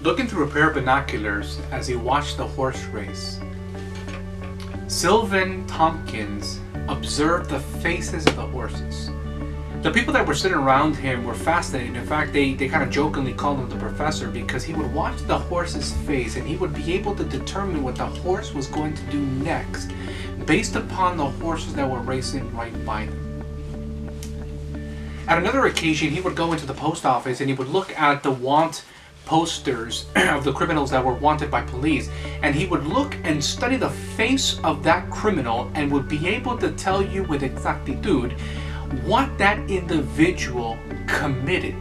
Looking through a pair of binoculars as he watched the horse race, Sylvan Tompkins observed the faces of the horses. The people that were sitting around him were fascinated. In fact, they kind of jokingly called him the professor, because he would watch the horse's face and he would be able to determine what the horse was going to do next based upon the horses that were racing right by them. At another occasion, he would go into the post office and he would look at the want posters of the criminals that were wanted by police, and he would look and study the face of that criminal and would be able to tell you with exactitude what that individual committed,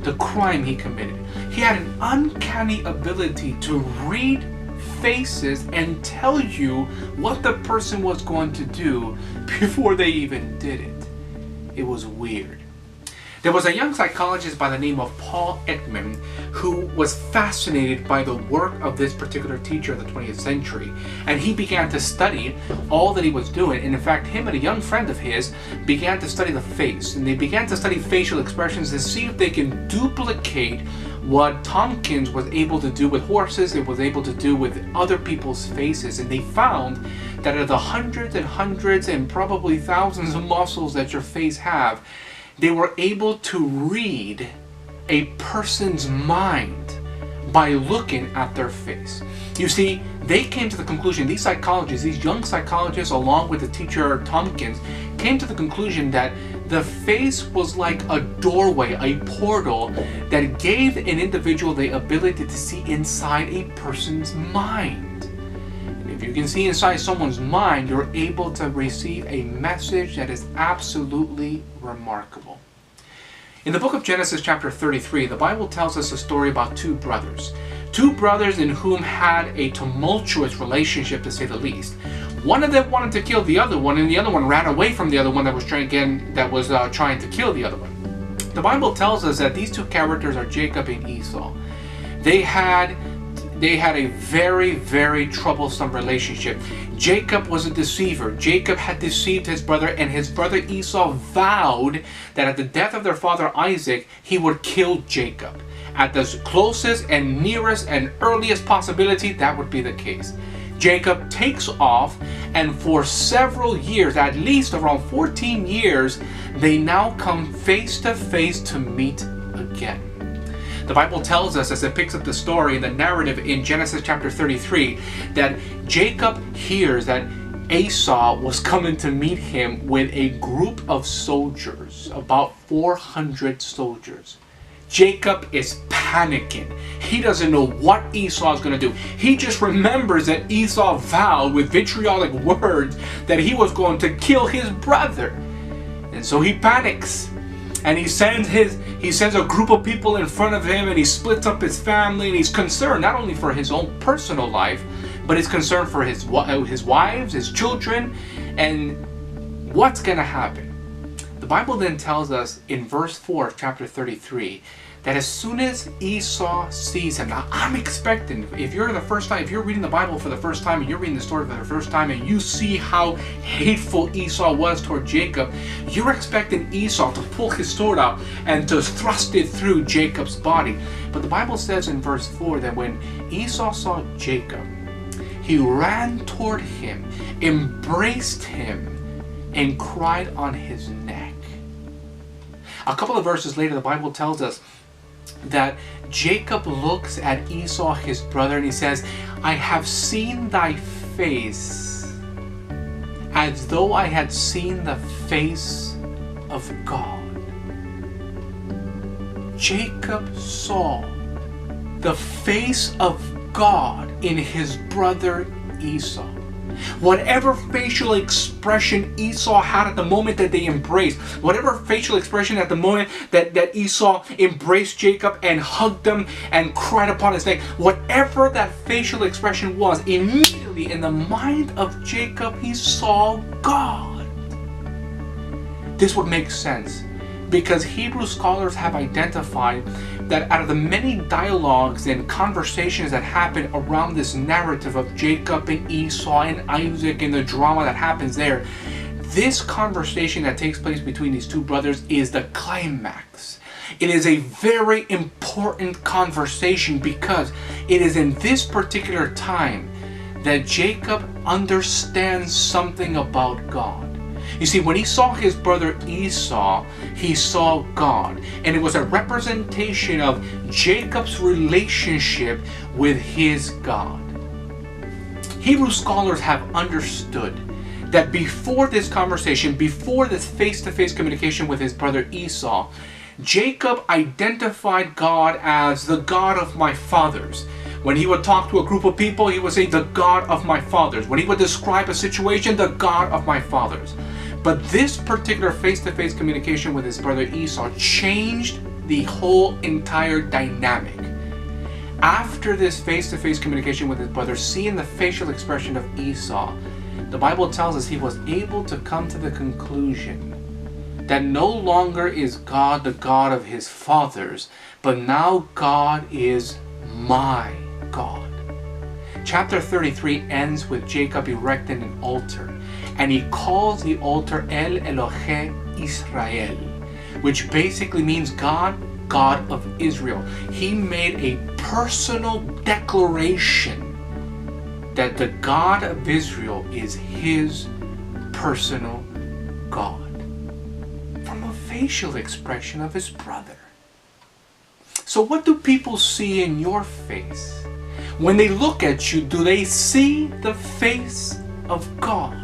the crime he committed. He had an uncanny ability to read faces and tell you what the person was going to do before they even did it. It was weird. There was a young psychologist by the name of Paul Ekman who was fascinated by the work of this particular teacher of the 20th century, and he began to study all that he was doing. And in fact, him and a young friend of his began to study the face, and they began to study facial expressions to see if they can duplicate what Tompkins was able to do with horses, it was able to do with other people's faces. And they found that of the hundreds and hundreds and probably thousands of muscles that your face have, they were able to read a person's mind by looking at their face. You see, they came to the conclusion, these psychologists, these young psychologists, along with the teacher Tompkins, came to the conclusion that the face was like a doorway, a portal that gave an individual the ability to see inside a person's mind. If you can see inside someone's mind, you're able to receive a message that is absolutely remarkable. In the book of Genesis chapter 33, the Bible tells us a story about two brothers in whom had a tumultuous relationship, to say the least. One of them wanted to kill the other one, and the other one ran away from the other one that was trying to kill the other one. The Bible tells us that these two characters are Jacob and Esau. They had a very, very troublesome relationship. Jacob was a deceiver. Jacob had deceived his brother, and his brother Esau vowed that at the death of their father Isaac, he would kill Jacob. At the closest and nearest and earliest possibility, that would be the case. Jacob takes off, and for several years, at least around 14 years, they now come face to face to meet again. The Bible tells us, as it picks up the story in the narrative in Genesis chapter 33, that Jacob hears that Esau was coming to meet him with a group of soldiers, about 400 soldiers. Jacob is panicking. He doesn't know what Esau is going to do. He just remembers that Esau vowed with vitriolic words that he was going to kill his brother. And so he panics. And he sends a group of people in front of him, and he splits up his family, and he's concerned not only for his own personal life, but he's concerned for his wives, his children, and what's going to happen. The Bible then tells us in verse 4 of chapter 33 that as soon as Esau sees him, now I'm expecting, if you're reading the Bible for the first time and you're reading the story for the first time and you see how hateful Esau was toward Jacob, you're expecting Esau to pull his sword out and to thrust it through Jacob's body. But the Bible says in verse 4 that when Esau saw Jacob, he ran toward him, embraced him, and cried on his neck. A couple of verses later, the Bible tells us that Jacob looks at Esau, his brother, and he says, I have seen thy face as though I had seen the face of God. Jacob saw the face of God in his brother Esau. Whatever facial expression Esau had at the moment that they embraced, whatever facial expression at the moment that Esau embraced Jacob and hugged him and cried upon his neck, whatever that facial expression was, immediately in the mind of Jacob, he saw God. This would make sense, because Hebrew scholars have identified that out of the many dialogues and conversations that happen around this narrative of Jacob and Esau and Isaac and the drama that happens there, this conversation that takes place between these two brothers is the climax. It is a very important conversation because it is in this particular time that Jacob understands something about God. You see, when he saw his brother Esau, he saw God. And it was a representation of Jacob's relationship with his God. Hebrew scholars have understood that before this conversation, before this face-to-face communication with his brother Esau, Jacob identified God as the God of my fathers. When he would talk to a group of people, he would say, the God of my fathers. When he would describe a situation, the God of my fathers. But this particular face-to-face communication with his brother Esau changed the whole entire dynamic. After this face-to-face communication with his brother, seeing the facial expression of Esau, the Bible tells us he was able to come to the conclusion that no longer is God the God of his fathers, but now God is my God. Chapter 33 ends with Jacob erecting an altar, and he calls the altar El Elohe Israel, which basically means God of Israel. He made a personal declaration that the God of Israel is his personal God, from a facial expression of his brother. So what do people see in your face? When they look at you, do they see the face of God?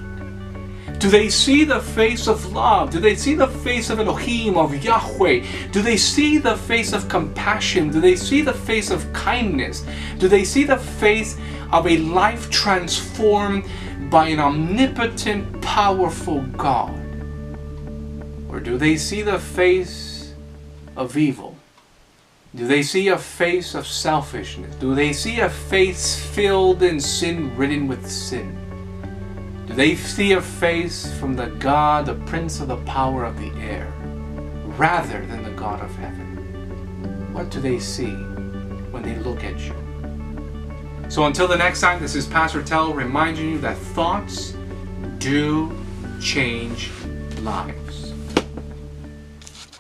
Do they see the face of love? Do they see the face of Elohim, of Yahweh? Do they see the face of compassion? Do they see the face of kindness? Do they see the face of a life transformed by an omnipotent, powerful God? Or do they see the face of evil? Do they see a face of selfishness? Do they see a face filled in sin, ridden with sin? Do they see a face from the God, the Prince of the power of the air, rather than the God of heaven? What do they see when they look at you? So until the next time, this is Pastor Tello reminding you that thoughts do change lives.